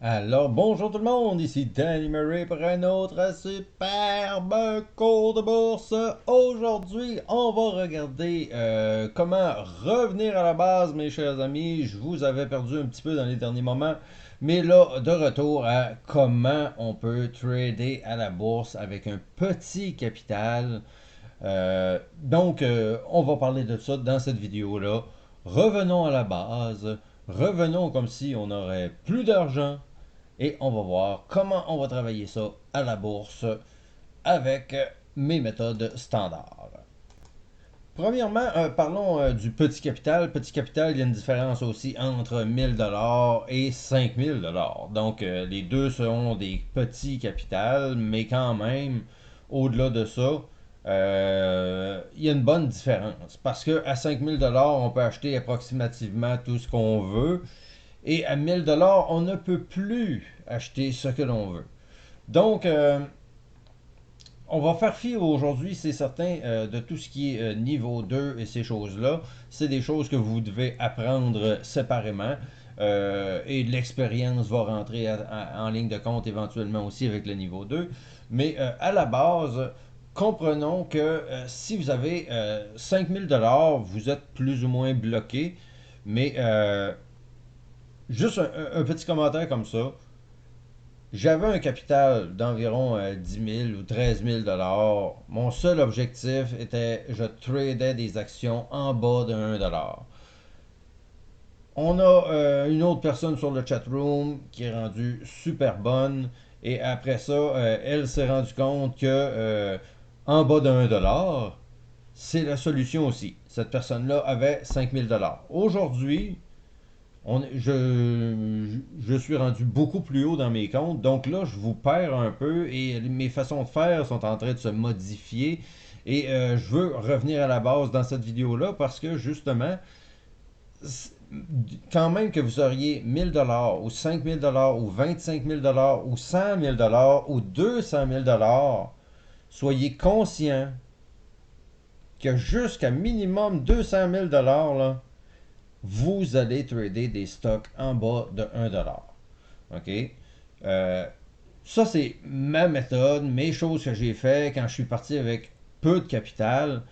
Alors, bonjour tout le monde, ici Danny Murray pour un autre superbe cours de bourse. Aujourd'hui, on va regarder comment revenir à la base, mes chers amis. Je vous avais perdu un petit peu dans les derniers moments, mais là, de retour à comment on peut trader à la bourse avec un petit capital. On va parler de ça dans cette vidéo-là. Revenons à la base. Revenons comme si on aurait plus d'argent et on va voir comment on va travailler ça à la bourse avec mes méthodes standards. Premièrement, parlons du petit capital. Petit capital, il y a une différence aussi entre 1000$ et 5000$. Donc, les deux seront des petits capitals, mais quand même, au-delà de ça, il y a une bonne différence. Parce qu'à 5000$, on peut acheter approximativement tout ce qu'on veut. Et à 1000$, on ne peut plus acheter ce que l'on veut. Donc, on va faire fi aujourd'hui, c'est certain, de tout ce qui est niveau 2 et ces choses-là. C'est des choses que vous devez apprendre séparément. Et l'expérience va rentrer en ligne de compte éventuellement aussi avec le niveau 2. Mais à la base, comprenons que si vous avez 5000$, vous êtes plus ou moins bloqué. Mais juste un petit commentaire comme ça. J'avais un capital d'environ 10 000 ou 13 000 $. Mon seul objectif était, je tradais des actions en bas de 1 $. On a une autre personne sur le chat room qui est rendue super bonne. Et après ça, elle s'est rendue compte que en bas de 1 $, c'est la solution aussi. Cette personne-là avait 5 000 $. Aujourd'hui, je suis rendu beaucoup plus haut dans mes comptes. Donc là, je vous perds un peu et mes façons de faire sont en train de se modifier. Et je veux revenir à la base dans cette vidéo-là parce que justement, quand même que vous auriez 1000$ ou 5000$ ou 25 000$ ou 100 000$ ou 200 000$, soyez conscient que jusqu'à minimum 200 000$, là, vous allez trader des stocks en bas de 1 $. OK? Euh, Ça, c'est ma méthode, mes choses que j'ai fait quand je suis parti avec peu de capital.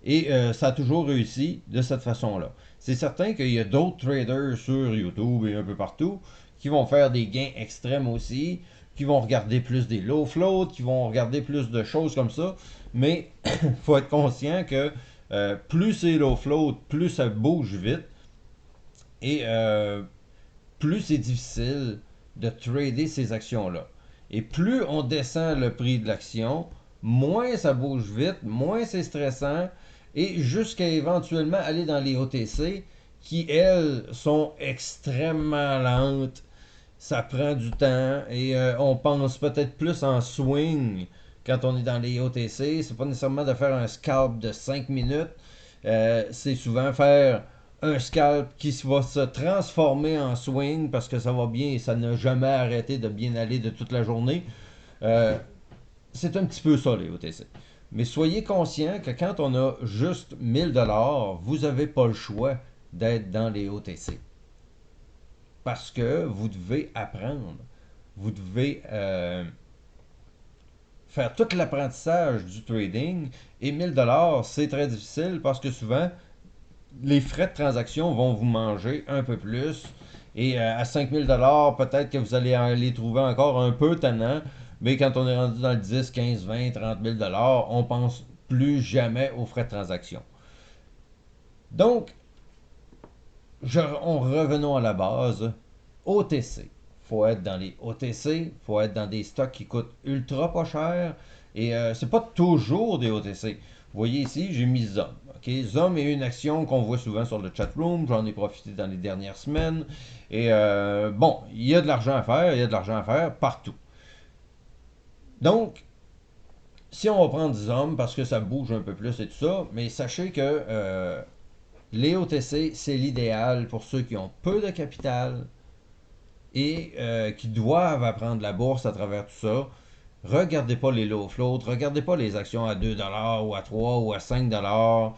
Et ça a toujours réussi de cette façon-là. C'est certain qu'il y a d'autres traders sur YouTube et un peu partout qui vont faire des gains extrêmes aussi, qui vont regarder plus des low float, qui vont regarder plus de choses comme ça. Mais il faut être conscient que plus c'est low float, plus ça bouge vite. Et plus c'est difficile de trader ces actions-là. Et plus on descend le prix de l'action, moins ça bouge vite, moins c'est stressant, et jusqu'à éventuellement aller dans les OTC, qui, elles, sont extrêmement lentes. Ça prend du temps, et on pense peut-être plus en swing quand on est dans les OTC. C'est pas nécessairement de faire un scalp de 5 minutes, c'est souvent faire un scalp qui va se transformer en swing parce que ça va bien et ça n'a jamais arrêté de bien aller de toute la journée. Euh, c'est un petit peu ça les OTC. Mais soyez conscient que quand on a juste 1000$, vous n'avez pas le choix d'être dans les OTC. Parce que vous devez apprendre. Vous devez faire tout l'apprentissage du trading. Et 1000$, c'est très difficile parce que souvent, les frais de transaction vont vous manger un peu plus. Et à 5000$, peut-être que vous allez les trouver encore un peu tannant. Mais quand on est rendu dans le 10, 15, 20, 30 000$, on pense plus jamais aux frais de transaction. Donc, revenons à la base. OTC. Faut être dans les OTC, faut être dans des stocks qui coûtent ultra pas cher. Et c'est pas toujours des OTC. Vous voyez ici, j'ai mis ZOM. Okay? ZOM est une action qu'on voit souvent sur le chat room. J'en ai profité dans les dernières semaines. Et bon, il y a de l'argent à faire. Il y a de l'argent à faire partout. Donc, si on va prendre ZOM parce que ça bouge un peu plus et tout ça, mais sachez que les OTC, c'est l'idéal pour ceux qui ont peu de capital et qui doivent apprendre la bourse à travers tout ça. Regardez pas les low float, regardez pas les actions à 2$ ou à 3 ou à 5$.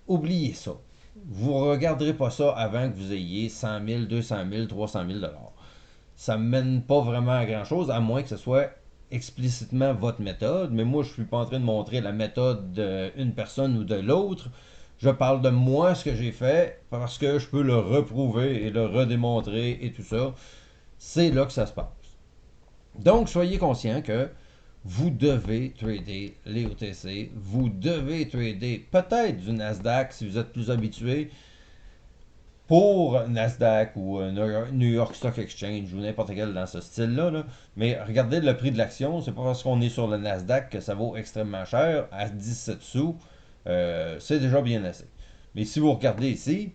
Oubliez ça. Vous ne regarderez pas ça avant que vous ayez 100 000, 200 000, 300 000$. ça ne mène pas vraiment à grand-chose, à moins que ce soit explicitement votre méthode. Mais moi, je ne suis pas en train de montrer la méthode d'une personne ou de l'autre. Je parle de moi, ce que j'ai fait, parce que je peux le reprouver et le redémontrer et tout ça. C'est là que ça se passe. Donc, soyez conscient que vous devez trader les OTC, vous devez trader peut-être du Nasdaq si vous êtes plus habitué, pour Nasdaq ou New York Stock Exchange ou n'importe quel dans ce style-là. Là. Mais regardez le prix de l'action, c'est pas parce qu'on est sur le Nasdaq que ça vaut extrêmement cher, à 17 sous, c'est déjà bien assez. Mais si vous regardez ici,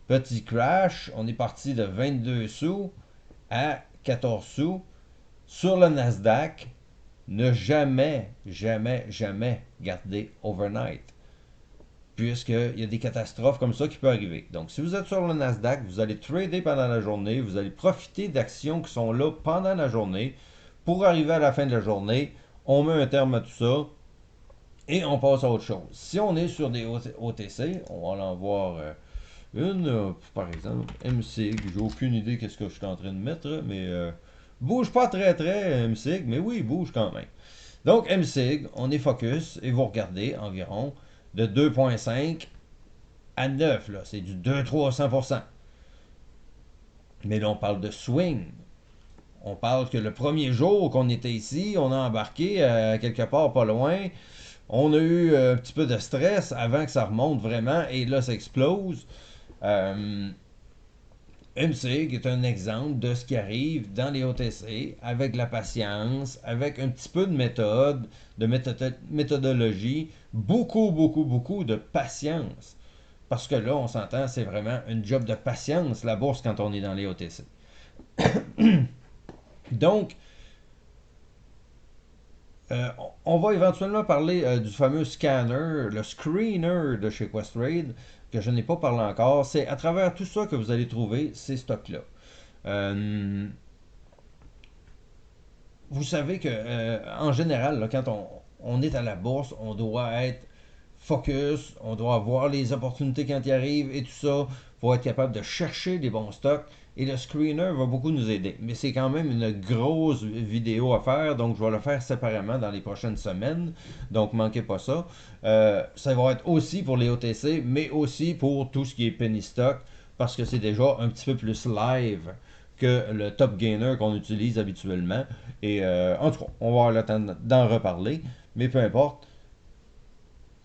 petit crash, on est parti de 22 sous à 14 sous. Sur le Nasdaq, ne jamais, jamais, jamais garder overnight. Puisqu'il y a des catastrophes comme ça qui peuvent arriver. Donc, si vous êtes sur le Nasdaq, vous allez trader pendant la journée, vous allez profiter d'actions qui sont là pendant la journée. Pour arriver à la fin de la journée, on met un terme à tout ça et on passe à autre chose. Si on est sur des OTC, on va en voir une, par exemple, MSIG. J'ai aucune idée qu'est-ce que je suis en train de mettre, mais bouge pas très très MSIG, mais oui, bouge quand même. Donc, MSIG, on est focus et vous regardez environ de 2,5 à 9, là, c'est du 200-300%. Mais là, on parle de swing. On parle que le premier jour qu'on était ici, on a embarqué quelque part pas loin. On a eu un petit peu de stress avant que ça remonte vraiment et là, ça explose. MSIG est un exemple de ce qui arrive dans les OTC avec la patience, avec un petit peu de méthode, de méthodologie, beaucoup, beaucoup, beaucoup de patience. Parce que là, on s'entend, c'est vraiment une job de patience, la bourse, quand on est dans les OTC. Donc, on va éventuellement parler du fameux scanner, le screener de chez Questrade, que je n'ai pas parlé encore. C'est à travers tout ça que vous allez trouver ces stocks-là. Vous savez que, en général, là, quand on est à la bourse, on doit être focus, on doit voir les opportunités quand ils arrivent et tout ça. Il faut être capable de chercher des bons stocks. Et le screener va beaucoup nous aider. Mais c'est quand même une grosse vidéo à faire, donc je vais le faire séparément dans les prochaines semaines. Donc manquez pas ça. Ça va être aussi pour les OTC, mais aussi pour tout ce qui est penny stock, parce que c'est déjà un petit peu plus live que le top gainer qu'on utilise habituellement. Et en tout cas, on va avoir le temps d'en reparler, mais peu importe.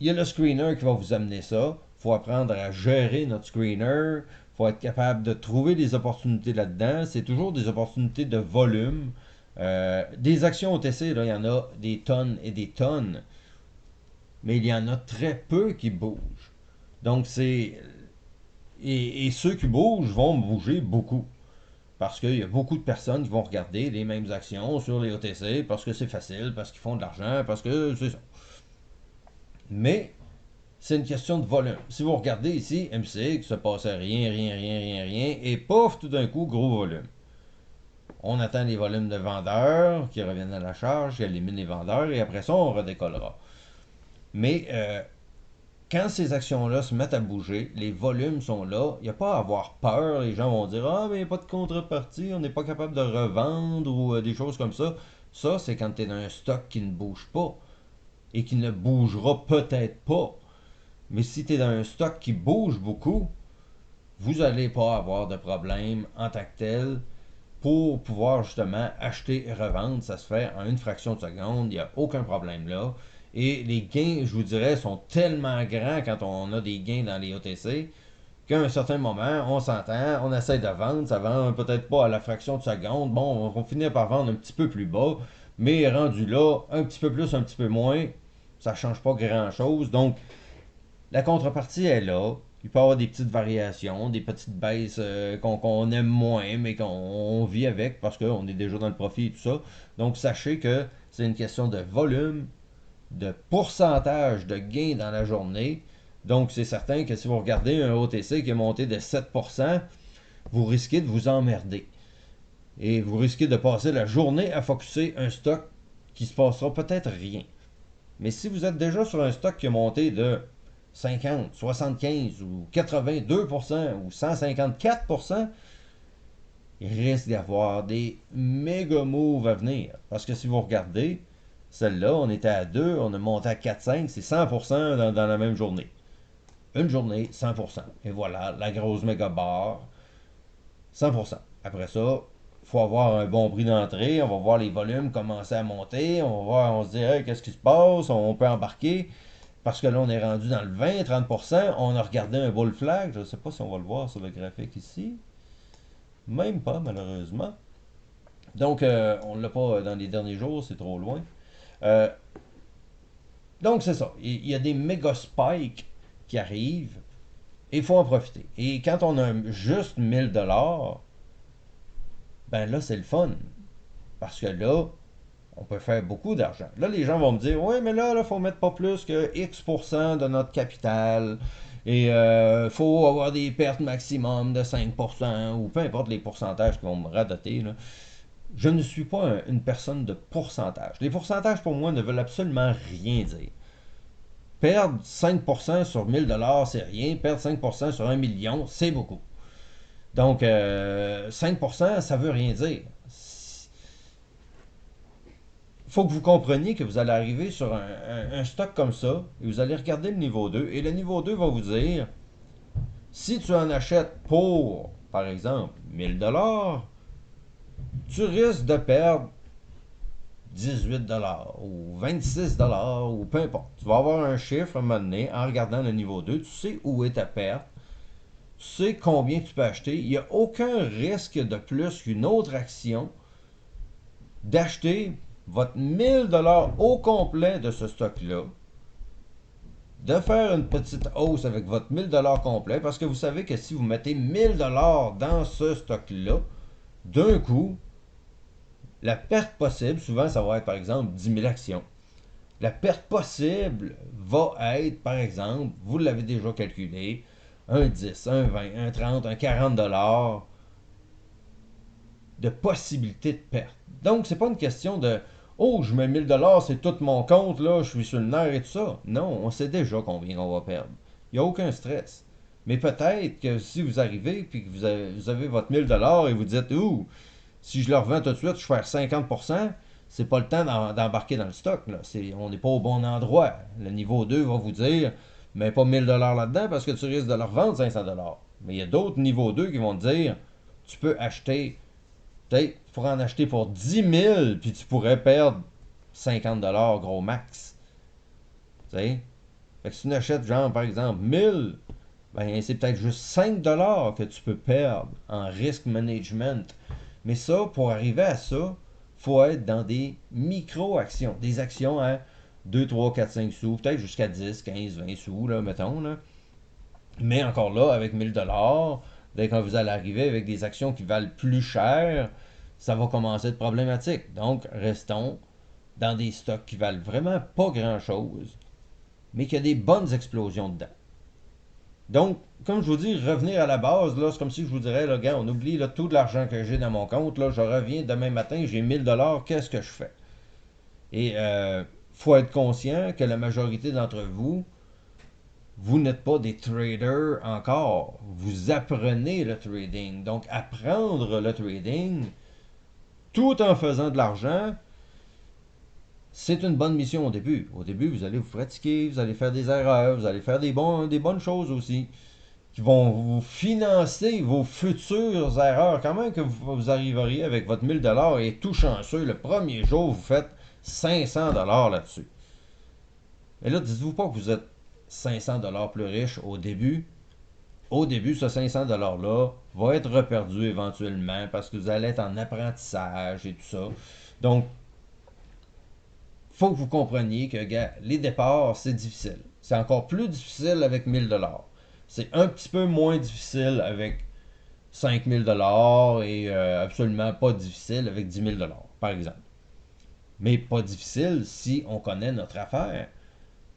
Il y a le screener qui va vous amener ça. Il faut apprendre à gérer notre screener. Il faut être capable de trouver des opportunités là-dedans. C'est toujours des opportunités de volume. Des actions OTC, là, il y en a des tonnes et des tonnes. Mais il y en a très peu qui bougent. Donc c'est. Et ceux qui bougent vont bouger beaucoup. Parce qu'il y a beaucoup de personnes qui vont regarder les mêmes actions sur les OTC parce que c'est facile, parce qu'ils font de l'argent, parce que c'est ça. Mais c'est une question de volume. Si vous regardez ici, MCX, il se passait rien, rien, rien, rien, rien, et pouf, tout d'un coup, gros volume. On attend les volumes de vendeurs qui reviennent à la charge, qui éliminent les vendeurs, et après ça, on redécollera. Mais quand ces actions-là se mettent à bouger, les volumes sont là, il n'y a pas à avoir peur, les gens vont dire ah, mais il n'y a pas de contrepartie, on n'est pas capable de revendre ou des choses comme ça. Ça, c'est quand tu es dans un stock qui ne bouge pas et qui ne bougera peut-être pas. Mais si tu es dans un stock qui bouge beaucoup, vous n'allez pas avoir de problème en tant que tel pour pouvoir justement acheter et revendre. Ça se fait en une fraction de seconde, il n'y a aucun problème là. Et les gains, je vous dirais, sont tellement grands quand on a des gains dans les OTC qu'à un certain moment, on s'entend, on essaie de vendre, ça vend peut-être pas à la fraction de seconde. Bon, on finit par vendre un petit peu plus bas, mais rendu là, un petit peu plus, un petit peu moins, ça change pas grand-chose. Donc, la contrepartie est là. Il peut y avoir des petites variations, des petites baisses qu'on aime moins, mais qu'on vit avec parce qu'on est déjà dans le profit et tout ça. Donc, sachez que c'est une question de volume, de pourcentage de gain dans la journée. Donc, c'est certain que si vous regardez un OTC qui est monté de 7%, vous risquez de vous emmerder. Et vous risquez de passer la journée à focuser un stock qui se passera peut-être rien. Mais si vous êtes déjà sur un stock qui est monté de 50, 75 ou 82% ou 154%, il risque d'y avoir des méga moves à venir. Parce que si vous regardez, celle-là, on était à 2, on a monté à 4-5, c'est 100% dans la même journée. Une journée, 100%. Et voilà, la grosse méga barre, 100%. Après ça, il faut avoir un bon prix d'entrée, on va voir les volumes commencer à monter, on va voir, on se dit, hey, qu'est-ce qui se passe, on peut embarquer, parce que là, on est rendu dans le 20-30%, on a regardé un bull flag, je ne sais pas si on va le voir sur le graphique ici, même pas, malheureusement. Donc, on ne l'a pas dans les derniers jours, c'est trop loin. Euh, donc, c'est ça. Il y a des méga spikes qui arrivent et il faut en profiter. Et quand on a juste 1000$, ben là, c'est le fun. Parce que là, on peut faire beaucoup d'argent. Là, les gens vont me dire, oui, mais là, il faut mettre pas plus que X% de notre capital. Et il faut avoir des pertes maximum de 5%, ou peu importe les pourcentages qui vont me radoter. Là. Je ne suis pas une personne de pourcentage. Les pourcentages, pour moi, ne veulent absolument rien dire. Perdre 5% sur 1000$, c'est rien. Perdre 5% sur 1 million, c'est beaucoup. Donc, 5%, ça veut rien dire. Il faut que vous compreniez que vous allez arriver sur un stock comme ça, et vous allez regarder le niveau 2, et le niveau 2 va vous dire, si tu en achètes pour, par exemple, 1000$, tu risques de perdre 18$ ou 26$ ou peu importe. Tu vas avoir un chiffre à un moment donné en regardant le niveau 2. Tu sais où est ta perte. Tu sais combien tu peux acheter. Il n'y a aucun risque de plus qu'une autre action d'acheter votre 1000$ au complet de ce stock-là, de faire une petite hausse avec votre 1000$ complet, parce que vous savez que si vous mettez 1000$ dans ce stock-là, d'un coup, la perte possible, souvent ça va être par exemple 10 000 actions. La perte possible va être, par exemple, vous l'avez déjà calculé, un 10, un 20, un 30, un 40$ de possibilité de perte. Donc, c'est pas une question de oh, je mets 1000$, c'est tout mon compte, là, je suis sur le nerf et tout ça. Non, on sait déjà combien on va perdre. Il n'y a aucun stress. Mais peut-être que si vous arrivez et que vous avez votre 1000$ et vous dites ouh, si je le revends tout de suite, je perds 50%, c'est pas le temps d'embarquer dans le stock. Là. On n'est pas au bon endroit. Le niveau 2 va vous dire, mais pas 1000$ là-dedans parce que tu risques de le revendre 500$. Mais il y a d'autres niveaux 2 qui vont te dire, tu peux acheter, peut-être, tu pourrais en acheter pour 10 000, puis tu pourrais perdre 50$ gros max. Tu sais? Fait que si tu achètes, genre, par exemple, 1000, ben, c'est peut-être juste 5$ que tu peux perdre en risk management. Mais ça, pour arriver à ça, il faut être dans des micro-actions. Des actions à 2, 3, 4, 5 sous, peut-être jusqu'à 10, 15, 20 sous, là, mettons. Là. Mais encore là, avec 1000$, dès que vous allez arriver avec des actions qui valent plus cher, ça va commencer à être problématique. Donc, restons dans des stocks qui valent vraiment pas grand-chose, mais qu'il y a des bonnes explosions dedans. Donc, comme je vous dis, revenir à la base, là, c'est comme si je vous dirais, là, gars, on oublie là, tout l'argent que j'ai dans mon compte, là, je reviens demain matin, j'ai 1000$, qu'est-ce que je fais? Et faut être conscient que la majorité d'entre vous, vous n'êtes pas des traders encore. Vous apprenez le trading. Donc, apprendre le trading, tout en faisant de l'argent, c'est une bonne mission au début. Au début, vous allez vous pratiquer, vous allez faire des erreurs, vous allez faire des bonnes choses aussi, qui vont vous financer vos futures erreurs. Quand même que vous arriveriez avec votre 1000$ et tout chanceux, le premier jour, vous faites 500$ là-dessus. Et là, dites-vous pas que vous êtes 500$ plus riche au début. Au début, ce 500$-là va être reperdu éventuellement parce que vous allez être en apprentissage et tout ça. Donc, il faut que vous compreniez que gars, les départs, c'est difficile. C'est encore plus difficile avec 1000$. C'est un petit peu moins difficile avec 5000$ et absolument pas difficile avec 10 000$, par exemple. Mais pas difficile si on connaît notre affaire.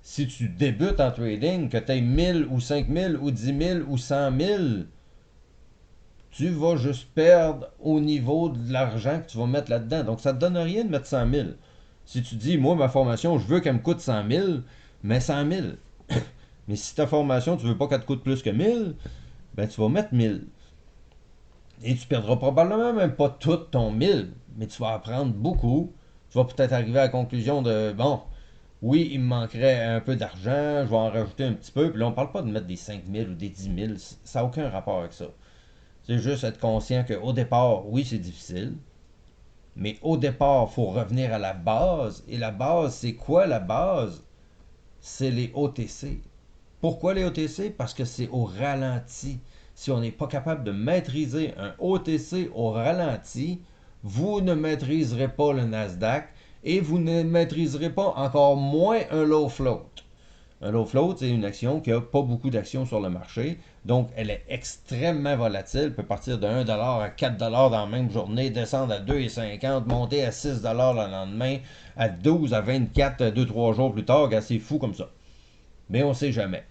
Si tu débutes en trading, que tu aies 1000 ou 5000 ou 10 000 ou 100 000, tu vas juste perdre au niveau de l'argent que tu vas mettre là-dedans. Donc ça ne te donne rien de mettre 100 000. Si tu dis, moi, ma formation, je veux qu'elle me coûte 100 000, mets 100 000. Mais si ta formation, tu veux pas qu'elle te coûte plus que 1000, ben tu vas mettre 1000. Et tu perdras probablement même pas tout ton 1000, mais tu vas apprendre beaucoup. Tu vas peut-être arriver à la conclusion de, bon, oui, il me manquerait un peu d'argent, je vais en rajouter un petit peu. Puis là, on parle pas de mettre des 5000 ou des 10 000, ça n'a aucun rapport avec ça. C'est juste être conscient qu'au départ, oui, c'est difficile, mais au départ, il faut revenir à la base. Et la base, c'est quoi la base? C'est les OTC. Pourquoi les OTC? Parce que c'est au ralenti. Si on n'est pas capable de maîtriser un OTC au ralenti, vous ne maîtriserez pas le Nasdaq et vous ne maîtriserez pas encore moins un low float. Un low float, c'est une action qui n'a pas beaucoup d'actions sur le marché. Donc, elle est extrêmement volatile. Elle peut partir de 1$ à 4$ dans la même journée, descendre à 2,50$, monter à 6$ le lendemain, à 12, à 24, 2-3 jours plus tard. C'est fou comme ça. Mais on ne sait jamais.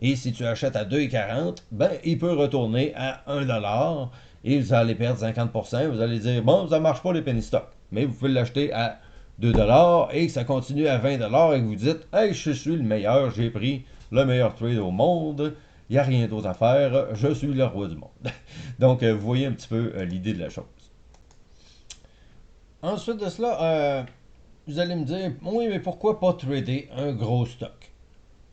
Et si tu achètes à 2,40, ben, il peut retourner à 1$ et vous allez perdre 50%. Vous allez dire, bon, ça ne marche pas les penny stocks. Mais vous pouvez l'acheter à 2$ et que ça continue à 20$ et que vous dites, hey, je suis le meilleur, j'ai pris le meilleur trade au monde, il n'y a rien d'autre à faire, je suis le roi du monde. Donc, vous voyez un petit peu l'idée de la chose. Ensuite de cela, vous allez me dire, oui, mais pourquoi pas trader un gros stock?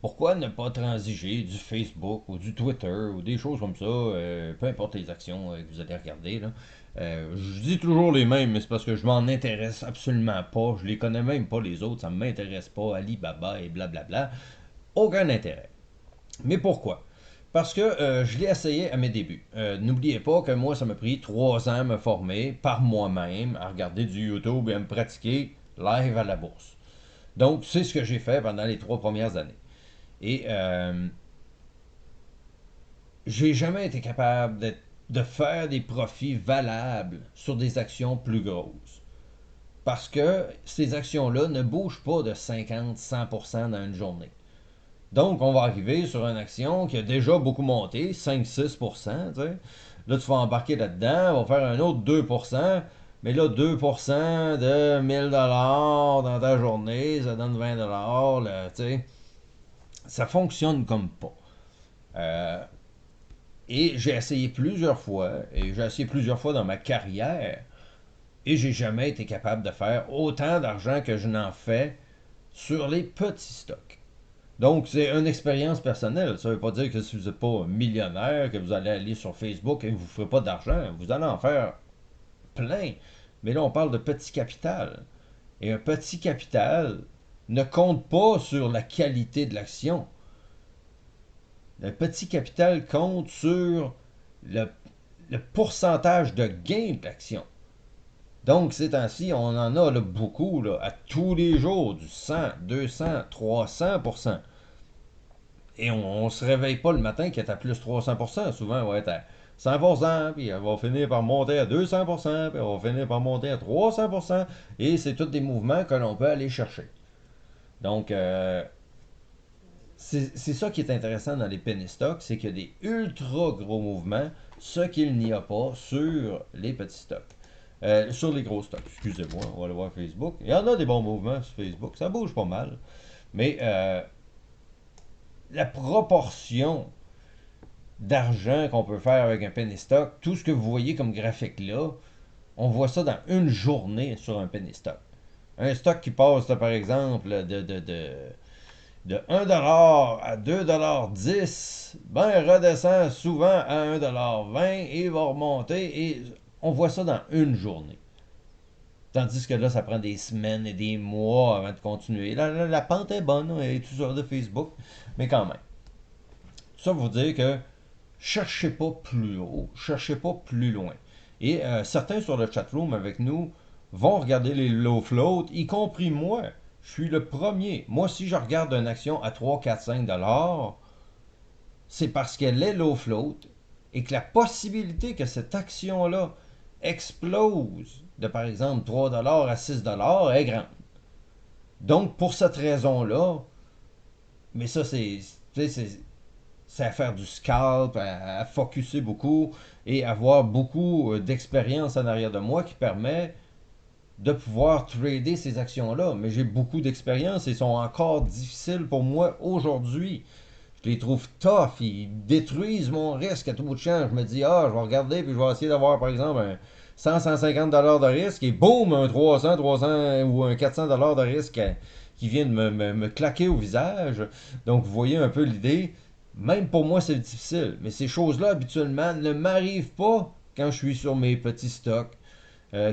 Pourquoi ne pas transiger du Facebook ou du Twitter ou des choses comme ça, peu importe les actions que vous allez regarder, là. Je dis toujours les mêmes, mais c'est parce que je m'en intéresse absolument pas. Je les connais même pas les autres, ça ne m'intéresse pas. Alibaba et blablabla. Aucun intérêt. Mais pourquoi? Parce que je l'ai essayé à mes débuts. N'oubliez pas que moi, ça m'a pris 3 ans à me former par moi-même, à regarder du YouTube et à me pratiquer live à la bourse. Donc, c'est ce que j'ai fait pendant les 3 premières années. Et j'ai jamais été capable de faire des profits valables sur des actions plus grosses. Parce que ces actions-là ne bougent pas de 50-100% dans une journée. Donc, on va arriver sur une action qui a déjà beaucoup monté, 5-6%. Tu sais. Là, tu vas embarquer là-dedans, on va faire un autre 2%. Mais là, 2% de 1000$ dans ta journée, ça donne 20$. Là, tu sais. Ça fonctionne comme pas. Euh, Et j'ai essayé plusieurs fois, et j'ai essayé plusieurs fois dans ma carrière, et j'ai jamais été capable de faire autant d'argent que je n'en fais sur les petits stocks. Donc, c'est une expérience personnelle. Ça ne veut pas dire que si vous n'êtes pas millionnaire, que vous allez aller sur Facebook et que vous ne ferez pas d'argent. Vous allez en faire plein. Mais là, on parle de petit capital. Et un petit capital ne compte pas sur la qualité de l'action. Le petit capital compte sur le le pourcentage de gain de l'action. Donc, ces temps-ci, on en a là, beaucoup, là, à tous les jours, du 100, 200, 300%. Et on ne se réveille pas le matin qui est à plus 300%. Souvent, on va être à 100%, puis on va finir par monter à 200%, puis on va finir par monter à 300%. Et c'est tous des mouvements que l'on peut aller chercher. Donc, c'est ça qui est intéressant dans les penny stocks, c'est qu'il y a des ultra gros mouvements, ce qu'il n'y a pas sur les petits stocks. Sur les gros stocks, excusez-moi, on va aller voir Facebook. Il y en a des bons mouvements sur Facebook, ça bouge pas mal. Mais la proportion d'argent qu'on peut faire avec un penny stock, tout ce que vous voyez comme graphique là, on voit ça dans une journée sur un penny stock. Un stock qui passe, là, par exemple, de 1$ à 2,10$, ben, il redescend souvent à 1,20$ et va remonter. Et on voit ça dans une journée. Tandis que là, ça prend des semaines et des mois avant de continuer. La pente est bonne, et tout ça de Facebook, mais quand même. Tout ça pour vous dire que cherchez pas plus haut, cherchez pas plus loin. Et certains sur le chatroom avec nous vont regarder les low float, y compris moi. Je suis le premier. Moi, si je regarde une action à 3, 4, 5$, c'est parce qu'elle est low float et que la possibilité que cette action-là explose de par exemple 3$ à 6$ est grande. Donc, pour cette raison-là, mais ça, c'est à faire du scalp, à focuser beaucoup et avoir beaucoup d'expérience en arrière de moi qui permet de pouvoir trader ces actions-là. Mais j'ai beaucoup d'expérience et sont encore difficiles pour moi aujourd'hui. Je les trouve tough, ils détruisent mon risque à tout bout de champ. Je me dis, ah, je vais regarder, puis je vais essayer d'avoir, par exemple, un 100-150$ de risque, et boum, un 300 ou un 400$ de risque qui vient de me claquer au visage. Donc, vous voyez un peu l'idée. Même pour moi, c'est difficile. Mais ces choses-là, habituellement, ne m'arrivent pas quand je suis sur mes petits stocks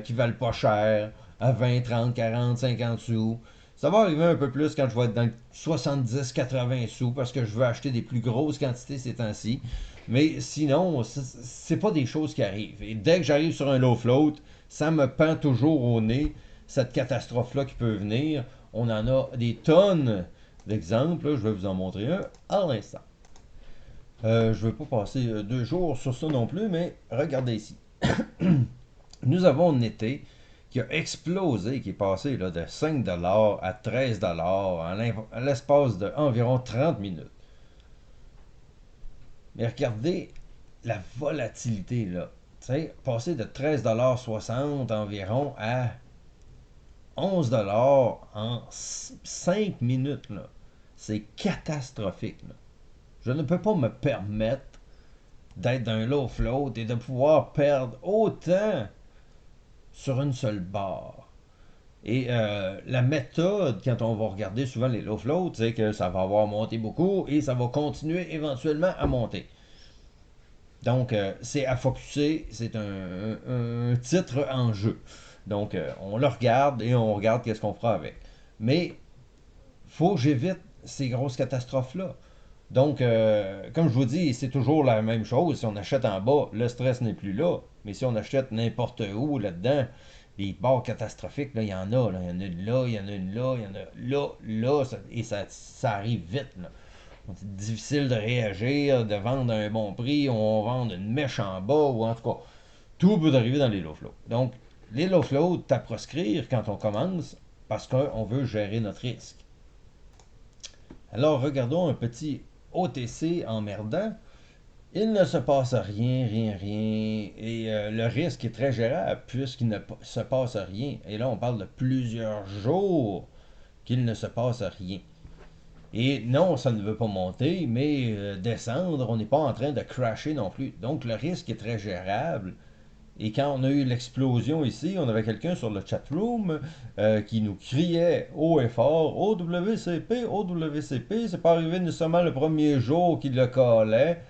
qui valent pas cher, à 20, 30, 40, 50 sous. Ça va arriver un peu plus quand je vais être dans 70-80 sous parce que je veux acheter des plus grosses quantités ces temps-ci. Mais sinon, c'est pas des choses qui arrivent. Et dès que j'arrive sur un low float, ça me pend toujours au nez, cette catastrophe-là qui peut venir. On en a des tonnes d'exemples. Je vais vous en montrer un à l'instant. Je ne veux pas passer 2 jours sur ça non plus, mais regardez ici. Nous avons un été qui a explosé, qui est passé là, de 5$ à 13$ en l'espace d'environ 30 minutes. Mais regardez la volatilité là. Tu sais, passer de 13,60$ environ à 11$ en 5 minutes, là. C'est catastrophique. Là. Je ne peux pas me permettre d'être dans un low float et de pouvoir perdre autant sur une seule barre. Et la méthode, quand on va regarder souvent les low floats, c'est que ça va avoir monté beaucoup et ça va continuer éventuellement à monter. Donc, c'est à focuser, c'est un titre en jeu. Donc, on le regarde et on regarde qu'est-ce qu'on fera avec. Mais, faut que j'évite ces grosses catastrophes-là. Donc, comme je vous dis, c'est toujours la même chose. Si on achète en bas, le stress n'est plus là. Mais si on achète n'importe où là-dedans, les barres catastrophiques, là, il y en a. Là. Il y en a une là, il y en a une là, il y en a là, et ça arrive vite. Là. C'est difficile de réagir, de vendre à un bon prix, on va vendre une mèche en bas, ou en tout cas, tout peut arriver dans les low flows. Donc, les low flows, à proscrire quand on commence, parce qu'on veut gérer notre risque. Alors, regardons un petit OTC emmerdant. Il ne se passe rien, rien, rien, et le risque est très gérable puisqu'il ne se passe rien. Et là, on parle de plusieurs jours qu'il ne se passe rien. Et non, ça ne veut pas monter, mais descendre, on n'est pas en train de crasher non plus. Donc le risque est très gérable. Et quand on a eu l'explosion ici, on avait quelqu'un sur le chatroom qui nous criait haut et fort OWCP, OWCP. C'est pas arrivé nécessairement le premier jour qu'il le collait.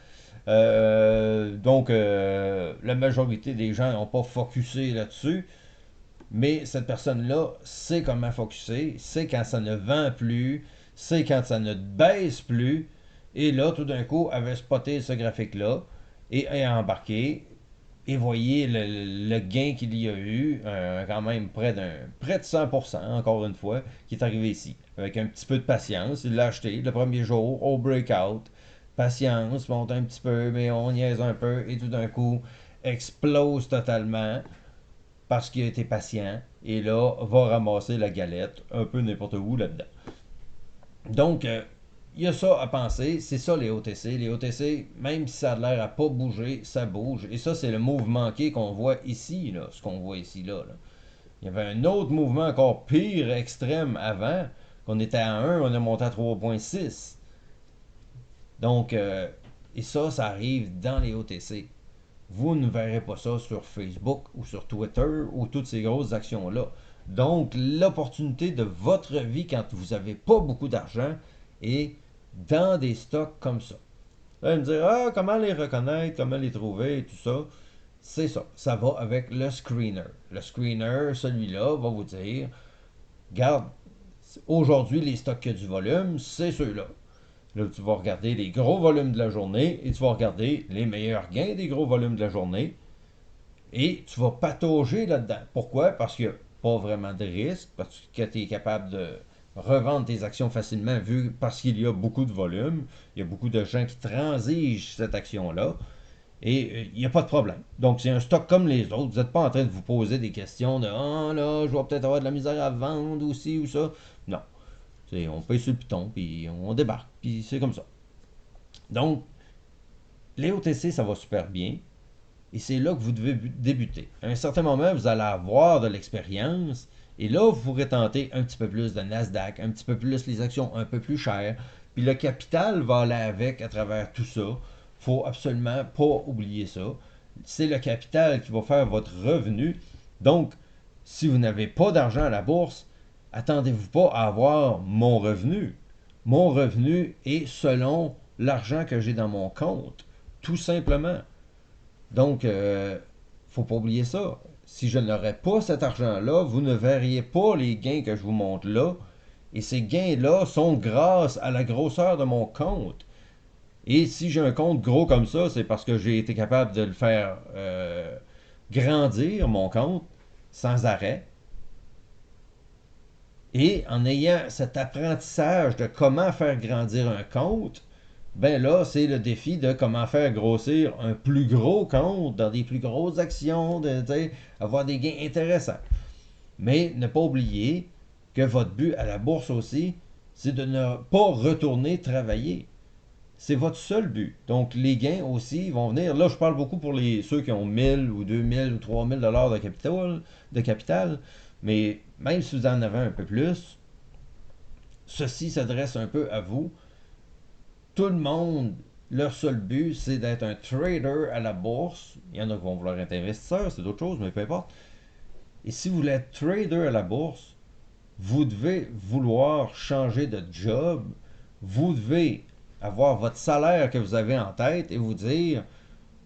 Donc la majorité des gens n'ont pas focusé là-dessus. Mais cette personne-là sait comment focuser, sait quand ça ne vend plus, sait quand ça ne baisse plus. Et là, tout d'un coup, avait spoté ce graphique-là et a embarqué. Et voyez le gain qu'il y a eu, quand même près de 100%, encore une fois, qui est arrivé ici. Avec un petit peu de patience, il l'a acheté le premier jour au breakout. Patience, monte un petit peu, mais on niaise un peu, et tout d'un coup, explose totalement parce qu'il a été patient, et là, va ramasser la galette un peu n'importe où là-dedans. Donc, il y a ça à penser, c'est ça les OTC. Les OTC, même si ça a l'air à pas bouger, ça bouge. Et ça, c'est le move manqué qu'on voit ici, là, ce qu'on voit ici, là. Il y avait un autre mouvement encore pire, extrême avant, qu'on était à 1, on est monté à 3,6. Donc, et ça arrive dans les OTC. Vous ne verrez pas ça sur Facebook ou sur Twitter ou toutes ces grosses actions-là. Donc, l'opportunité de votre vie quand vous n'avez pas beaucoup d'argent est dans des stocks comme ça. Vous allez me dire, ah, comment les reconnaître, comment les trouver et tout ça. C'est ça. Ça va avec le screener. Le screener, celui-là, va vous dire, regarde, aujourd'hui, les stocks qui ont du volume, c'est ceux-là. Là, tu vas regarder les gros volumes de la journée et tu vas regarder les meilleurs gains des gros volumes de la journée et tu vas patauger là-dedans. Pourquoi? Parce qu'il n'y a pas vraiment de risque, parce que tu es capable de revendre tes actions facilement parce qu'il y a beaucoup de volume, il y a beaucoup de gens qui transigent cette action-là et il n'y a pas de problème. Donc c'est un stock comme les autres. Vous n'êtes pas en train de vous poser des questions de ah là, je vais peut-être avoir de la misère à vendre aussi ou ça. Non. On paye sur le piton, puis on débarque, puis c'est comme ça. Donc, les OTC, ça va super bien, et c'est là que vous devez débuter. À un certain moment, vous allez avoir de l'expérience, et là, vous pourrez tenter un petit peu plus de Nasdaq, un petit peu plus les actions un peu plus chères, Puis le capital va aller avec à travers tout ça. Faut absolument pas oublier ça. C'est le capital qui va faire votre revenu. Donc, si vous n'avez pas d'argent à la bourse, attendez-vous pas à avoir mon revenu. Mon revenu est selon l'argent que j'ai dans mon compte, tout simplement. Donc, faut pas oublier ça. Si je n'aurais pas cet argent-là, vous ne verriez pas les gains que je vous montre là. Et ces gains-là sont grâce à la grosseur de mon compte. Et si j'ai un compte gros comme ça, c'est parce que j'ai été capable de le faire grandir, mon compte, sans arrêt. Et en ayant cet apprentissage de comment faire grandir un compte, ben là, c'est le défi de comment faire grossir un plus gros compte dans des plus grosses actions, avoir des gains intéressants. Mais ne pas oublier que votre but à la bourse aussi, c'est de ne pas retourner travailler. C'est votre seul but. Donc les gains aussi vont venir. Là, je parle beaucoup pour ceux qui ont 1000 ou 2000 ou 3000 dollars de capital, mais même si vous en avez un peu plus, ceci s'adresse un peu à vous. Tout le monde, leur seul but, c'est d'être un trader à la bourse. Il y en a qui vont vouloir être investisseurs, c'est d'autres choses, mais peu importe. Et si vous voulez être trader à la bourse, vous devez vouloir changer de job. Vous devez avoir votre salaire que vous avez en tête et vous dire,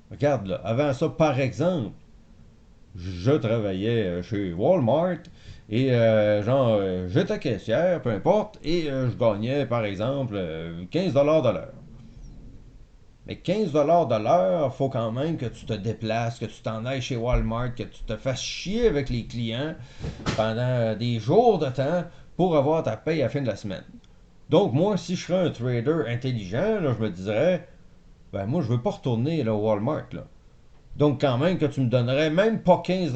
regarde là, avant ça, par exemple, je travaillais chez Walmart et j'étais caissière, peu importe, et je gagnais par exemple 15$ de l'heure. Mais 15$ de l'heure, il faut quand même que tu te déplaces, que tu t'en ailles chez Walmart, que tu te fasses chier avec les clients pendant des jours de temps pour avoir ta paye à la fin de la semaine. Donc moi, si je serais un trader intelligent, là, je me dirais, ben moi, je veux pas retourner là, au Walmart. Là. Donc quand même que tu me donnerais même pas 15$,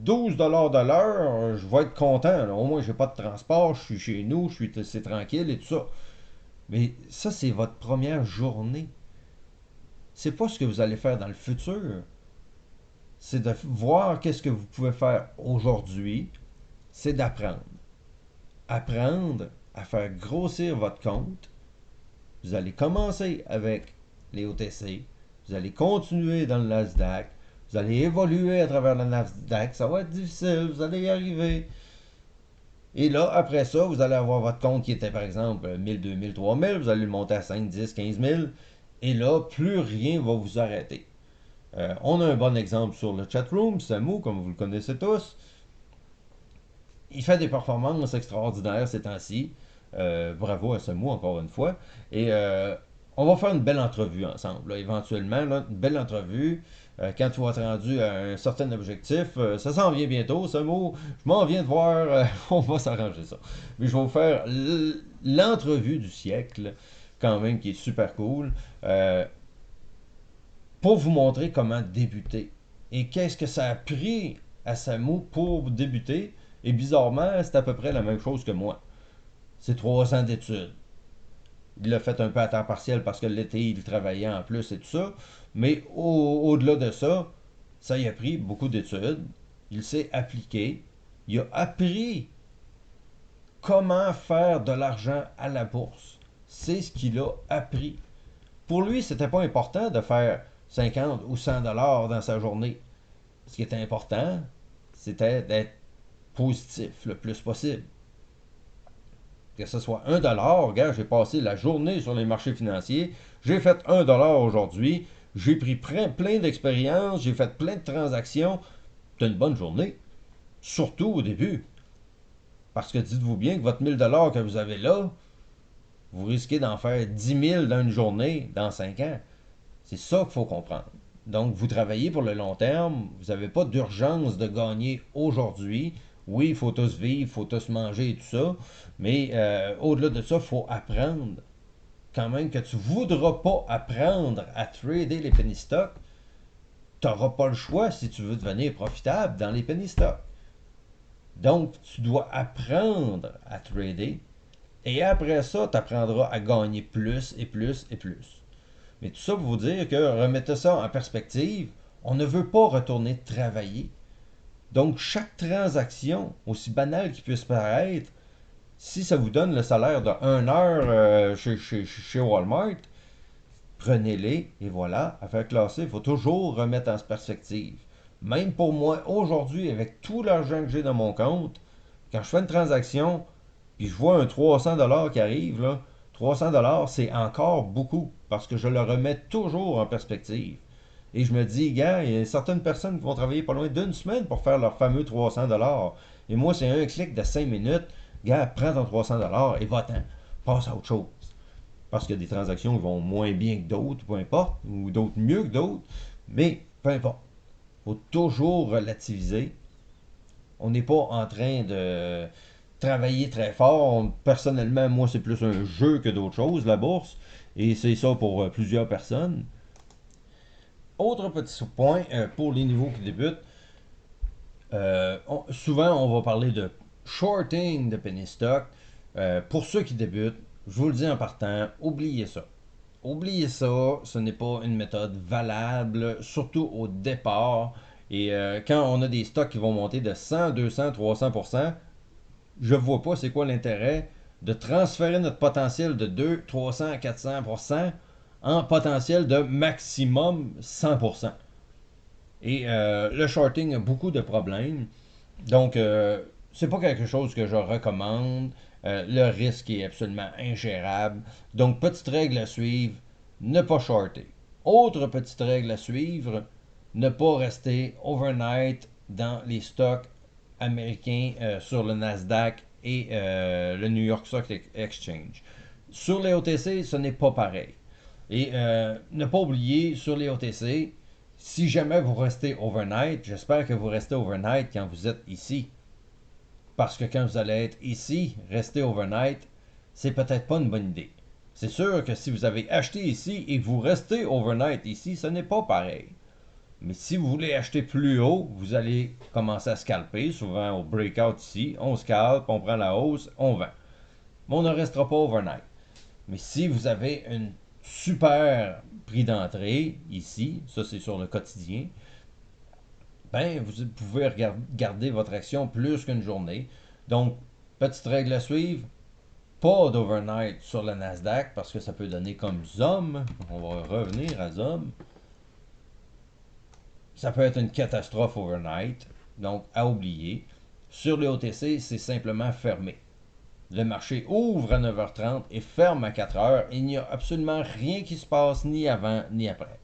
12$ de l'heure, je vais être content. Là. Au moins, j'ai pas de transport, je suis chez nous, c'est tranquille et tout ça. Mais ça, c'est votre première journée. C'est pas ce que vous allez faire dans le futur. C'est de voir qu'est-ce que vous pouvez faire aujourd'hui. C'est d'apprendre. Apprendre à faire grossir votre compte. Vous allez commencer avec les OTC. Vous allez continuer dans le Nasdaq. Vous allez évoluer à travers le Nasdaq. Ça va être difficile. Vous allez y arriver. Et là, après ça, vous allez avoir votre compte qui était par exemple 1000, 2000, 3000. Vous allez le monter à 5, 10, 15 000. Et là, plus rien va vous arrêter. On a un bon exemple sur le chatroom, Samu, comme vous le connaissez tous. Il fait des performances extraordinaires ces temps-ci. Bravo à Samu, encore une fois. Et on va faire une belle entrevue ensemble, là, éventuellement. Là, une belle entrevue. Quand tu vas être rendu à un certain objectif, ça s'en vient bientôt, Samu. Je m'en viens de voir. On va s'arranger ça. Mais je vais vous faire l'entrevue du siècle, quand même, qui est super cool. Pour vous montrer comment débuter. Et qu'est-ce que ça a pris à Samu pour débuter. Et bizarrement, c'est à peu près la même chose que moi. C'est 3 ans d'études. Il l'a fait un peu à temps partiel parce que l'été, il travaillait en plus et tout ça. Mais au-delà de ça, ça y a pris beaucoup d'études. Il s'est appliqué. Il a appris comment faire de l'argent à la bourse. C'est ce qu'il a appris. Pour lui, c'était pas important de faire 50 ou 100$ dans sa journée. Ce qui était important, c'était d'être positif le plus possible. Que ce soit 1$, regarde, j'ai passé la journée sur les marchés financiers, j'ai fait 1$ aujourd'hui, j'ai pris plein d'expériences, j'ai fait plein de transactions. C'est une bonne journée. Surtout au début. Parce que dites-vous bien que votre 1000$ que vous avez là, vous risquez d'en faire 10 000 dans une journée dans 5 ans. C'est ça qu'il faut comprendre. Donc, vous travaillez pour le long terme, vous n'avez pas d'urgence de gagner aujourd'hui. Oui, il faut tous vivre, il faut tous manger et tout ça, mais au-delà de ça, il faut apprendre. Quand même que tu ne voudras pas apprendre à trader les penny stocks, tu n'auras pas le choix si tu veux devenir profitable dans les penny stocks. Donc, tu dois apprendre à trader et après ça, tu apprendras à gagner plus et plus et plus. Mais tout ça pour vous dire que remettez ça en perspective, on ne veut pas retourner travailler. Donc chaque transaction, aussi banale qu'il puisse paraître, Si ça vous donne le salaire de 1 heure chez Walmart, prenez-les et voilà, affaire classée, il faut toujours remettre en perspective. Même pour moi, aujourd'hui, avec tout l'argent que j'ai dans mon compte, quand je fais une transaction, puis je vois un 300$ qui arrive, là, 300$, c'est encore beaucoup parce que je le remets toujours en perspective. Et je me dis, gars, il y a certaines personnes qui vont travailler pas loin d'une semaine pour faire leur fameux 300$. Et moi, c'est un clic de 5 minutes. Gars, prends ton 300$ et va-t'en. Passe à autre chose. Parce qu'il y a des transactions qui vont moins bien que d'autres, peu importe, ou d'autres mieux que d'autres. Mais peu importe. Il faut toujours relativiser. On n'est pas en train de travailler très fort. Personnellement, moi, c'est plus un jeu que d'autres choses, la bourse. Et c'est ça pour plusieurs personnes. Autre petit point pour les niveaux qui débutent. Souvent, on va parler de shorting de penny stock. Pour ceux qui débutent, je vous le dis en partant, oubliez ça. Oubliez ça, ce n'est pas une méthode valable, surtout au départ. Et quand on a des stocks qui vont monter de 100, 200, 300%, je ne vois pas c'est quoi l'intérêt de transférer notre potentiel de 2, 300, 400% en potentiel de maximum 100%. Et le shorting a beaucoup de problèmes. Donc, c'est pas quelque chose que je recommande. Le risque est absolument ingérable. Donc, petite règle à suivre, ne pas shorter. Autre petite règle à suivre, ne pas rester overnight dans les stocks américains sur le Nasdaq et le New York Stock Exchange. Sur les OTC, ce n'est pas pareil. Et ne pas oublier, sur les OTC, si jamais vous restez overnight, j'espère que vous restez overnight quand vous êtes ici. Parce que quand vous allez être ici, rester overnight, c'est peut-être pas une bonne idée. C'est sûr que si vous avez acheté ici et que vous restez overnight ici, ce n'est pas pareil. Mais si vous voulez acheter plus haut, vous allez commencer à scalper, souvent au breakout ici. On scalpe, on prend la hausse, on vend. Mais on ne restera pas overnight. Mais si vous avez un super prix d'entrée ici, ça c'est sur le quotidien, ben vous pouvez garder votre action plus qu'une journée. Donc, petite règle à suivre, pas d'overnight sur le Nasdaq parce que ça peut donner comme ZOM. On va revenir à ZOM. Ça peut être une catastrophe overnight, donc à oublier. Sur le OTC, c'est simplement fermé. Le marché ouvre à 9h30 et ferme à 4h. Il n'y a absolument rien qui se passe ni avant ni après.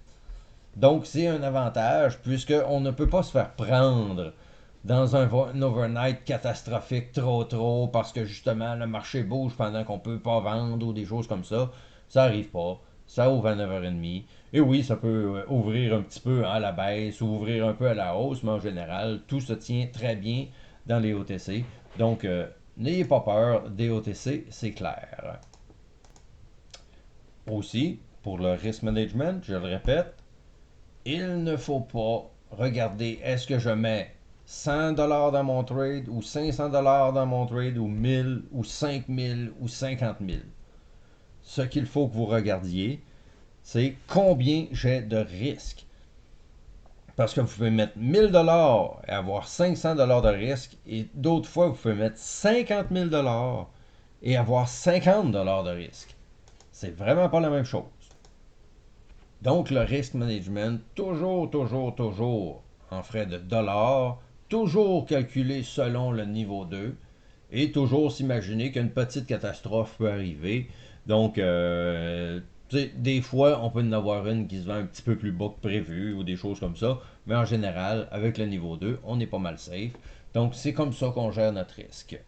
Donc c'est un avantage puisqu'on ne peut pas se faire prendre dans un overnight catastrophique trop parce que justement le marché bouge pendant qu'on ne peut pas vendre ou des choses comme ça. Ça n'arrive pas. Ça ouvre à 9h30. Et oui, ça peut ouvrir un petit peu à la baisse ou ouvrir un peu à la hausse, mais en général, tout se tient très bien dans les OTC. Donc, n'ayez pas peur des OTC, c'est clair. Aussi, pour le risk management, je le répète, il ne faut pas regarder est-ce que je mets 100$ dans mon trade ou 500$ dans mon trade ou 1000 ou 5000 ou 50 000. Ce qu'il faut que vous regardiez, c'est combien j'ai de risque. Parce que vous pouvez mettre 1000$ et avoir 500$ de risque, et d'autres fois, vous pouvez mettre 50 000$ et avoir 50$ de risque. C'est vraiment pas la même chose. Donc, le risk management, toujours en frais de dollars, toujours calculé selon le niveau 2 et toujours s'imaginer qu'une petite catastrophe peut arriver. Donc, des fois, on peut en avoir une qui se vend un petit peu plus bas que prévu ou des choses comme ça, mais en général, avec le niveau 2, on est pas mal safe. Donc, c'est comme ça qu'on gère notre risque.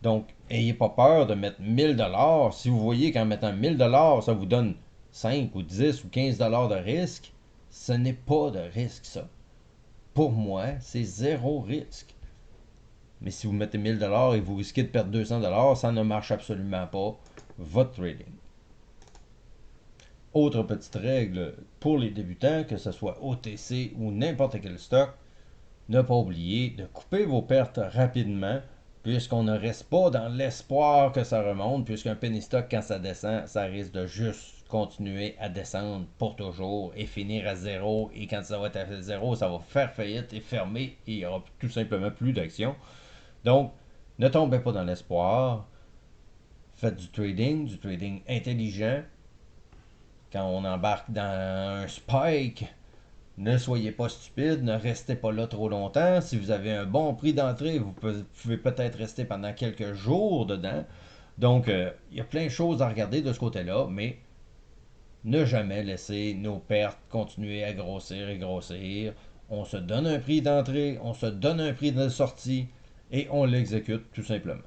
Donc, ayez pas peur de mettre 1000$. Si vous voyez qu'en mettant 1000$, ça vous donne 5 ou 10 ou 15$ de risque, ce n'est pas de risque, ça. Pour moi, c'est zéro risque. Mais si vous mettez 1000$ et vous risquez de perdre 200$, ça ne marche absolument pas, votre trading. Autre petite règle pour les débutants, que ce soit OTC ou n'importe quel stock, ne pas oublier de couper vos pertes rapidement, puisqu'on ne reste pas dans l'espoir que ça remonte, puisqu'un penny stock, quand ça descend, ça risque de juste continuer à descendre pour toujours et finir à zéro. Et quand ça va être à zéro, ça va faire faillite et fermer et il n'y aura tout simplement plus d'action. Donc, ne tombez pas dans l'espoir. Faites du trading intelligent. Quand on embarque dans un spike, ne soyez pas stupide, ne restez pas là trop longtemps. Si vous avez un bon prix d'entrée, vous pouvez peut-être rester pendant quelques jours dedans. Donc, il y a plein de choses à regarder de ce côté-là, mais ne jamais laisser nos pertes continuer à grossir et grossir. On se donne un prix d'entrée, on se donne un prix de sortie et on l'exécute tout simplement.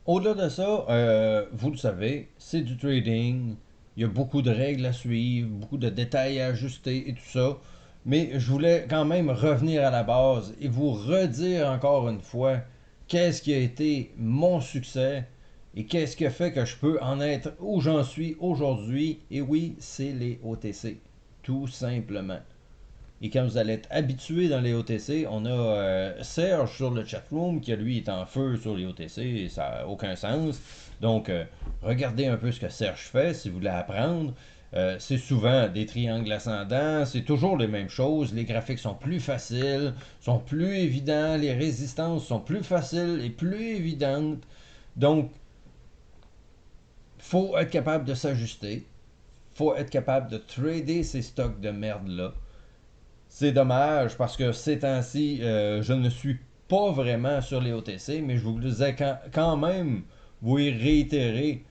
Au-delà de ça, vous le savez, c'est du trading. Il y a beaucoup de règles à suivre, beaucoup de détails à ajuster et tout ça. Mais je voulais quand même revenir à la base et vous redire encore une fois qu'est-ce qui a été mon succès et qu'est-ce qui a fait que je peux en être où j'en suis aujourd'hui. Et oui, c'est les OTC, tout simplement. Et quand vous allez être habitué dans les OTC, on a Serge sur le chatroom qui lui est en feu sur les OTC et ça n'a aucun sens. Donc regardez un peu ce que Serge fait si vous voulez apprendre. C'est souvent des triangles ascendants, c'est toujours les mêmes choses. Les graphiques sont plus faciles, sont plus évidents, les résistances sont plus faciles et plus évidentes. Donc, faut être capable de s'ajuster, faut être capable de trader ces stocks de merde-là. C'est dommage parce que ces temps-ci, je ne suis pas vraiment sur les OTC, mais je vous disais quand même vous réitérer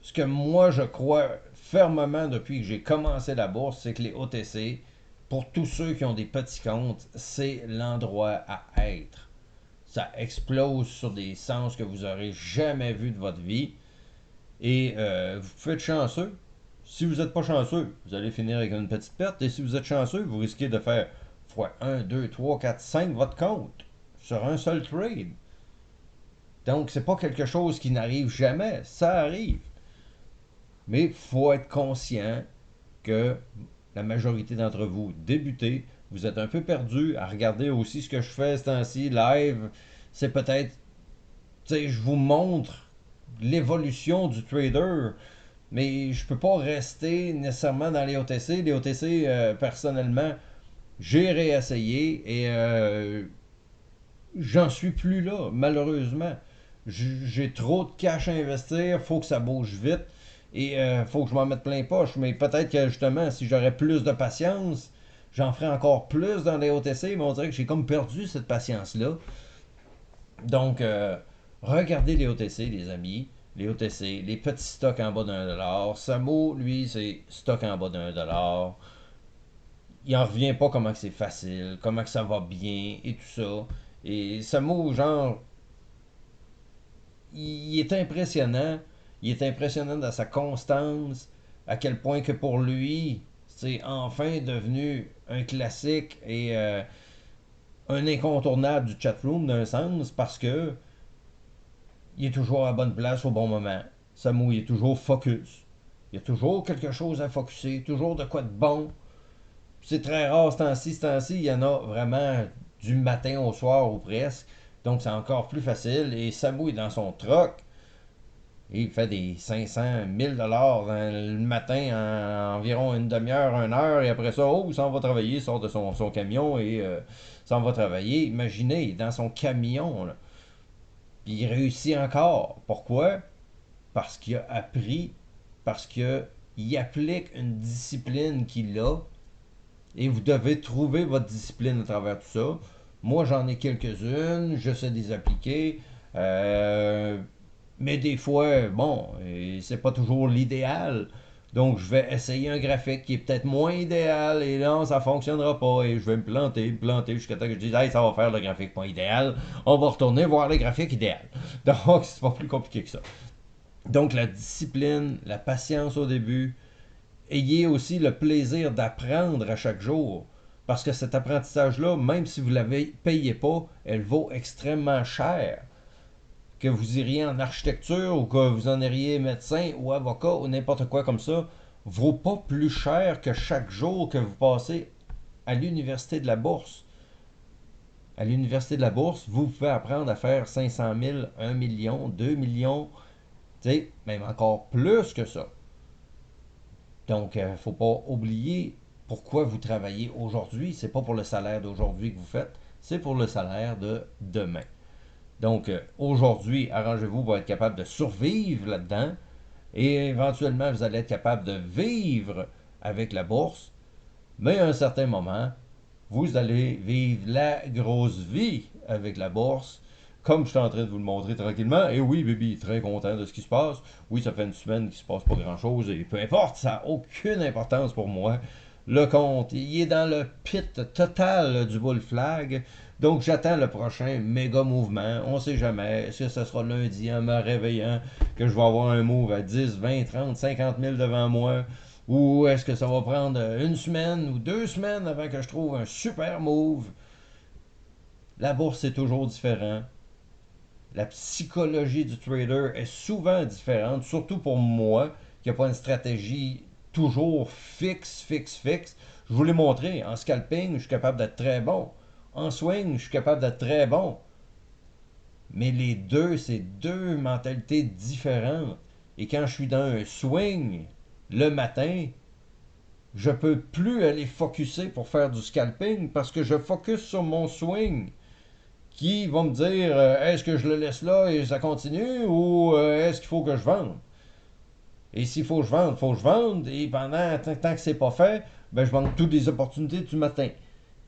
ce que moi je crois fermement depuis que j'ai commencé la bourse, c'est que les OTC, pour tous ceux qui ont des petits comptes, c'est l'endroit à être. Ça explose sur des sens que vous aurez jamais vus de votre vie. Et vous pouvez être chanceux. Si vous n'êtes pas chanceux, vous allez finir avec une petite perte. Et si vous êtes chanceux, vous risquez de faire fois 1, 2, 3, 4, 5 votre compte sur un seul trade. Donc, c'est pas quelque chose qui n'arrive jamais. Ça arrive. Mais il faut être conscient que la majorité d'entre vous débutez, vous êtes un peu perdu à regarder aussi ce que je fais ce temps-ci, live. C'est peut-être, tu sais, je vous montre l'évolution du trader. Mais je peux pas rester nécessairement dans les OTC. Les OTC, personnellement, j'ai réessayé et j'en suis plus là, malheureusement. J'ai trop de cash à investir, faut que ça bouge vite et faut que je m'en mette plein poche. Mais peut-être que justement, si j'aurais plus de patience, j'en ferais encore plus dans les OTC, mais on dirait que j'ai comme perdu cette patience-là. Donc, regardez les OTC, les amis. Les OTC, les petits stocks en bas d'1$. Samo, lui, c'est stock en bas d'1$. Il en revient pas comment que c'est facile, comment que ça va bien et tout ça. Et Samo, genre, il est impressionnant. Il est impressionnant dans sa constance, à quel point que pour lui, c'est enfin devenu un classique et un incontournable du chatroom d'un sens parce que il est toujours à la bonne place au bon moment. Samu, il est toujours focus. Il y a toujours quelque chose à focuser, toujours de quoi de bon. C'est très rare ce temps-ci, il y en a vraiment du matin au soir ou presque. Donc c'est encore plus facile. Et Samu est dans son truck. Et il fait des 500, 1000$ le matin en environ une demi-heure, une heure. Et après ça, oh, il s'en va travailler, il sort de son camion et s'en va travailler. Imaginez, dans son camion, là. Puis il réussit encore. Pourquoi? Parce qu'il a appris, parce qu'il applique une discipline qu'il a, et vous devez trouver votre discipline à travers tout ça. Moi, j'en ai quelques-unes, je sais les appliquer, mais des fois, bon, c'est pas toujours l'idéal. Donc, je vais essayer un graphique qui est peut-être moins idéal, et là, ça fonctionnera pas, et je vais me planter jusqu'à temps que je dise, hey, ça va faire le graphique pas idéal, on va retourner voir le graphique idéal. Donc, c'est pas plus compliqué que ça. Donc la discipline, la patience au début, ayez aussi le plaisir d'apprendre à chaque jour. Parce que cet apprentissage-là, même si vous ne la payez pas, elle vaut extrêmement cher. Que vous iriez en architecture ou que vous en iriez médecin ou avocat ou n'importe quoi comme ça, vaut pas plus cher que chaque jour que vous passez à l'université de la bourse. À l'université de la bourse, vous pouvez apprendre à faire 500 000, 1 million, 2 millions, tu sais, même encore plus que ça. Donc, il ne faut pas oublier pourquoi vous travaillez aujourd'hui. C'est pas pour le salaire d'aujourd'hui que vous faites, c'est pour le salaire de demain. Donc, aujourd'hui, arrangez-vous pour être capable de survivre là-dedans et éventuellement, vous allez être capable de vivre avec la bourse, mais à un certain moment, vous allez vivre la grosse vie avec la bourse, comme je suis en train de vous le montrer tranquillement. Et oui, Bibi est très content de ce qui se passe. Oui, ça fait une semaine qu'il se passe pas grand-chose, et peu importe, ça n'a aucune importance pour moi. Le compte, il est dans le pit total du bull flag. Donc, j'attends le prochain méga mouvement. On ne sait jamais. Est-ce que ce sera lundi en me réveillant que je vais avoir un move à 10, 20, 30, 50 000 devant moi? Ou est-ce que ça va prendre une semaine ou 2 semaines avant que je trouve un super move? La bourse est toujours différente. La psychologie du trader est souvent différente, surtout pour moi, qui n'a pas une stratégie toujours fixe. Je vous l'ai montré, en scalping, je suis capable d'être très bon. En swing, je suis capable d'être très bon. Mais les deux, c'est deux mentalités différentes. Et quand je suis dans un swing, le matin, je peux plus aller focuser pour faire du scalping parce que je focus sur mon swing qui va me dire est-ce que je le laisse là et ça continue ou est-ce qu'il faut que je vende? Et s'il faut que je vende, il faut que je vende. Et pendant tant que c'est pas fait, ben, je manque toutes les opportunités du matin.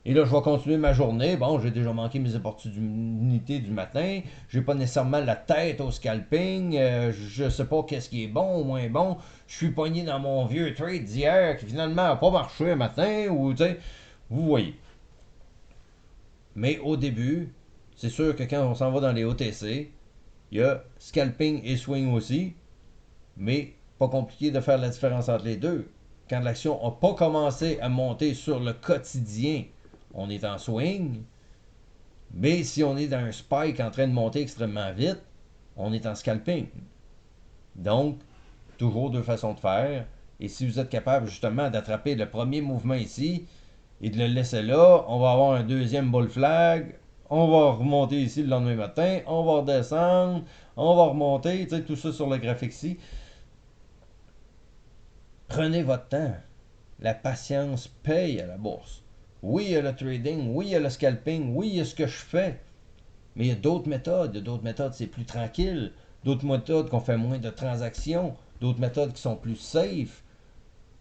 Et là, je vais continuer ma journée. Bon, j'ai déjà manqué mes opportunités du matin. J'ai pas nécessairement la tête au scalping. Je sais pas qu'est-ce qui est bon ou moins bon. Je suis pogné dans mon vieux trade d'hier qui finalement n'a pas marché un matin. Ou, tu sais, vous voyez. Mais au début, c'est sûr que quand on s'en va dans les OTC, il y a scalping et swing aussi. Mais pas compliqué de faire la différence entre les deux. Quand l'action n'a pas commencé à monter sur le quotidien, on est en swing. Mais si on est dans un spike en train de monter extrêmement vite, on est en scalping. Donc, toujours deux façons de faire. Et si vous êtes capable justement d'attraper le premier mouvement ici et de le laisser là, on va avoir un deuxième bull flag. On va remonter ici le lendemain matin. On va redescendre. On va remonter. Tu sais, tout ça sur le graphique ici. Prenez votre temps. La patience paye à la bourse. Oui, il y a le trading. Oui, il y a le scalping. Oui, il y a ce que je fais. Mais il y a d'autres méthodes. Il y a d'autres méthodes, c'est plus tranquille. D'autres méthodes qu'on fait moins de transactions. D'autres méthodes qui sont plus safe.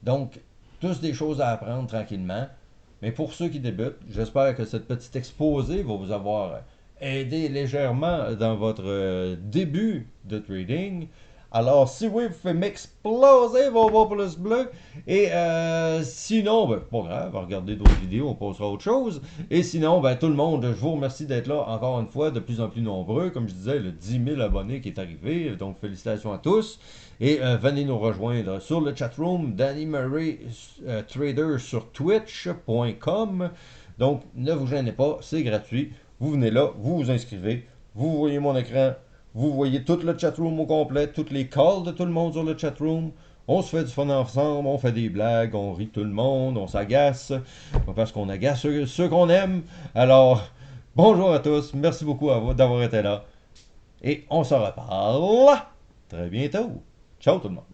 Donc, tous des choses à apprendre tranquillement. Mais pour ceux qui débutent, j'espère que cette petite exposé va vous avoir aidé légèrement dans votre début de trading. Alors, si oui, vous pouvez m'exploser vos beaux pouces bleus. Et sinon, ben, pas grave, regardez d'autres vidéos, on passera à autre chose. Et sinon, ben, tout le monde, je vous remercie d'être là encore une fois, de plus en plus nombreux. Comme je disais, le 10 000 abonnés qui est arrivé. Donc, félicitations à tous. Et venez nous rejoindre sur le chatroom Danny Murray Trader sur twitch.com. Donc, ne vous gênez pas, c'est gratuit. Vous venez là, vous vous inscrivez, vous voyez mon écran, vous voyez tout le chatroom au complet, toutes les calls de tout le monde sur le chatroom. On se fait du fun ensemble, on fait des blagues, on rit tout le monde, on s'agace, parce qu'on agace ceux qu'on aime. Alors, bonjour à tous, merci beaucoup d'avoir été là. Et on se reparle très bientôt. Ciao tout le monde.